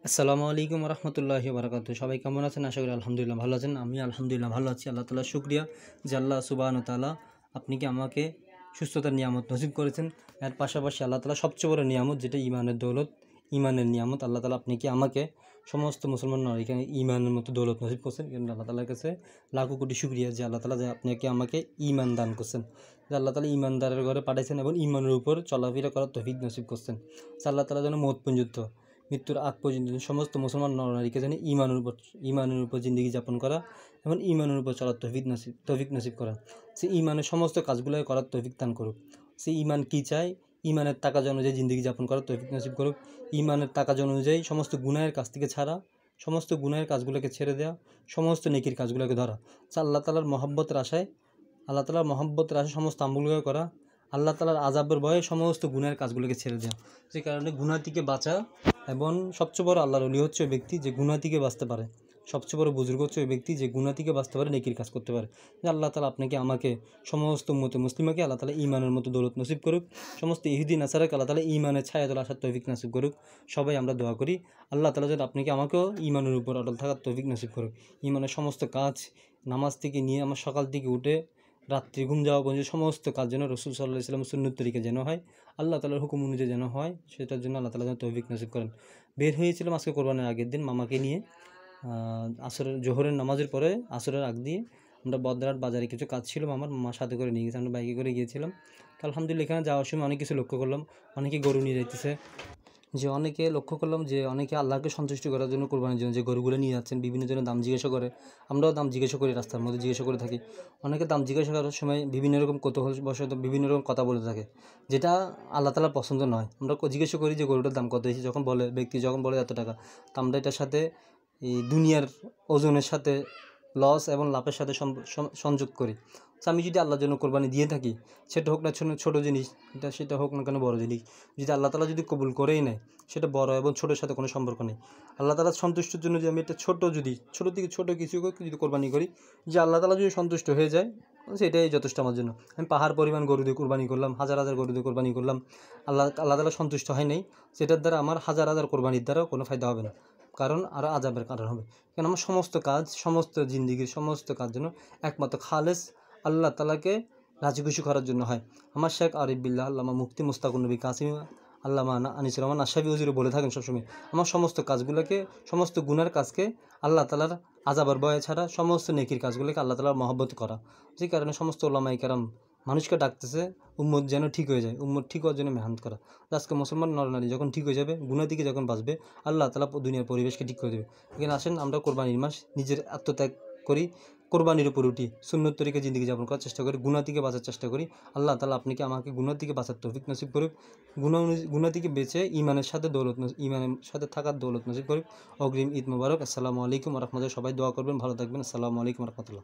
আসসালামু আলাইকুম রহমতুল্লাহি বারাকাতু। সবাই কেমন আছেন? আশা করি আলহামদুলিল্লাহ ভালো আছেন। আমি আলহামদুলিল্লাহ ভালো আছি। আল্লাহ তাআলা শুকরিয়া যে আল্লাহ সুবহানাহু ওয়া তাআলা আপনি কি আমাকে সুস্থতার নিয়ামত নসিব করেছেন। এর পাশাপাশি আল্লাহ তাআলা সবচেয়ে বড় নিয়ামত যেটা ঈমানের দৌলত, ঈমানের নিয়ামত। আল্লাহ তাআলা আপনি কি আমাকে সমস্ত মুসলমান এখানে ঈমানের মতো দৌলত নসিব করছেন। কিন্তু আল্লাহ তাআলার কাছে লাখো কোটি শুকরিয়া যে আল্লাহ তাআলা যে আপনি কি আমাকে ঈমান দান করছেন, যে আল্লাহ তাআলা ঈমানদারের ঘরে পাঠাইছেন এবং ঈমানের উপর চলাফেরা করার তৌফিক নসিব করছেন। আল্লাহ তাআলা যেন মওত পর্যন্ত, মৃত্যুর আগ পর্যন্ত সমস্ত মুসলমান নরনারীকে যেন ঈমানের উপর জিন্দগি যাপন করা এবং ঈমানের উপর চলার তৌফিক নসিব করা। সে ঈমানের সমস্ত কাজগুলো করার তৌফিক দান করুক। সে ঈমান কী চায়, ঈমানের তাকাজ অনুযায়ী জিন্দগি যাপন করার তৌফিক নসিব করুক। ঈমানের তাকাজ অনুযায়ী সমস্ত গুনাহের কাজ থেকে ছাড়া, সমস্ত গুনাহের কাজগুলোকে ছেড়ে দেওয়া, সমস্ত নেকির কাজগুলোকে ধরা। আল্লাহ তাআলার মহব্বতের আশায়, সমস্ত আমলগুলো করা, আল্লাহ তাআলার আযাবের ভয়ে সমস্ত গুনাহের কাজগুলোকে ছেড়ে দেওয়া। যে কারণে গুনাহ থেকে বাঁচা এবং সবচেয়ে বড় আল্লাহর ওলি হচ্ছে ওই ব্যক্তি যে গুনাহ থেকে বাঁচতে পারে। সবচেয়ে বড় বুজুর্গ হচ্ছে ওই ব্যক্তি যে গুনাহ থেকে বাঁচতে পারে, নেকির কাজ করতে পারে। যে আল্লাহ তাআলা আপনাকে আমাকে সমস্ত উম্মতে মুসলিমাকে আল্লাহ তাআলা ঈমানের মতো দৌলত নসিব করুক। সমস্ত ইহুদি নাসারাকে আল্লাহ তাআলা ঈমানের ছায়াতলে আসার তৌফিক নসিব করুক। সবাই আমরা দোয়া করি আল্লাহ তাআলা যেন আপনাকে আমাকেও ঈমানের উপর অটল থাকার তৌফিক নসিব করুক। ঈমানের সমস্ত কাজ, নামাজ থেকে নিয়ে আমার সকাল থেকে উঠে রাত্রি ঘুম যাওয়া পর্যন্ত সমস্ত কাজ যেন রাসূল সাল্লাল্লাহু আলাইহি ওয়াসাল্লামের সুন্নত তরিকা যেন হয়, আল্লাহ তাআলার হুকুম অনুযায়ী যেন হয়, সেটার জন্য আল্লাহ তাআলা যেন তৌফিক নসিব করেন। বের হয়েছিলাম আজকে কোরবানির আগের দিন মামাকে নিয়ে। জোহরের নামাজের পরে আসরের আগ দিয়ে আমরা বদ্রাট বাজারে কিছু কাজ ছিল, মামার সাথে করে নিয়ে গেছে, আমরা বাইকে করে গিয়েছিলাম। তো আলহামদুলিল্লাহ এখানে যাওয়ার সময় অনেক কিছু লক্ষ্য করলাম। অনেকে গরু নিয়ে যাইতেছে, যে অনেকে লক্ষ্য করলাম যে অনেকে আল্লাহকে সন্তুষ্ট করার জন্য কোরবানির জন্য যে গরুগুলো নিয়ে যাচ্ছেন, বিভিন্ন জনের দাম জিজ্ঞাসা করে। আমরাও দাম জিজ্ঞাসা করি, রাস্তার মধ্যে জিজ্ঞাসা করে থাকি। অনেকে দাম জিজ্ঞাসা করার সময় বিভিন্ন রকম কৌতূহলবশত বিভিন্ন রকম কথা বলে থাকে, যেটা আল্লাহ তাআলার পছন্দ নয়। আমরা জিজ্ঞাসা করি যে গরুটার দাম কত হয়েছে, ব্যক্তি যখন বলে এত টাকা, তো আমরা এটার সাথে এই দুনিয়ার ওজনের সাথে লস এবং লাভের সাথে সংযোগ করি। আমি যদি আল্লাহর জন্য কোরবানি দিয়ে থাকি, সেটা হোক না ছোটো জিনিস, সেটা হোক না কেন বড় জিনিস, যদি আল্লাহ তাআলা যদি কবুল করেই নেয়, সেটা বড় এবং ছোটোর সাথে কোনো সম্পর্ক নেই। আল্লাহ তাআলার সন্তুষ্টির জন্য যে আমি একটা ছোটো থেকে ছোটো কিছু যদি কোরবানি করি, যে আল্লাহ তাআলা যদি সন্তুষ্ট হয়ে যায়, সেটাই যথেষ্ট আমার জন্য। আমি পাহাড় পরিমাণ গরু দিয়ে কোরবানি করলাম, হাজার হাজার গরু দিয়ে কোরবানি করলাম, আল্লাহ তাআলা সন্তুষ্ট হয় নাই, সেটার দ্বারা আমার হাজার হাজার কোরবানির দ্বারাও কোনো ফায়দা হবে না, কারণ আরও আযাবের কারণ হবে। কারণ আমার সমস্ত কাজ, সমস্ত জিন্দিগির সমস্ত কাজ যেন একমাত্র খালেস আল্লাহ তাআলাকে রাজি খুশি করার জন্য হয়। আমার শেখ আরিফ বিল্লাহ আল্লামা মুফতি মুস্তাকুন নবী কাসিম আল্লামা আনিসুর রহমান আশরাফি হুজুর বলে থাকেন সবসময়, আমার সমস্ত কাজগুলোকে, সমস্ত গুনার কাজকে আল্লাহ তাআলার আযাবের ভয় ছাড়া সমস্ত নেকির কাজগুলোকে আল্লাহ তাআলার মহব্বত করা। যে কারণে সমস্ত ওলামায়ে কেরাম মানুষকে ডাকতেছে উম্মত যেন ঠিক হয়ে যায়, উম্মত ঠিক হওয়ার জন্য মেহনত করা। আজকে মুসলমান নরনারী যখন ঠিক হয়ে যাবে, গুনাহ থেকে যখন বাঁচবে, আল্লাহ তাআলা দুনিয়ার পরিবেশকে ঠিক করে দেবে। এখানে আসেন আমরা কোরবানির মাস নিজের আত্মত্যাগ করি, কোরবানির উপর উঠি, সুন্নত তরিকে জিন্দগি যাপন করার চেষ্টা করি, গুনাহ থেকে বাঁচার চেষ্টা করি। আল্লাহ তাআলা আপনাকে আমাকে গুনাহ থেকে বাঁচার তৌফিক নসিব করুক। গুনাহ থেকে বেঁচে ঈমানের সাথে থাকার দৌলত নসিব করুক। অগ্রিম ঈদ মোবারক। আসসালামু আলাইকুম ওয়া রাহমাতুল্লাহ। সবাই দোয়া করবেন, ভালো থাকবেন। আসসালামু আলাইকুম ওয়া রাহমাতুল্লাহ।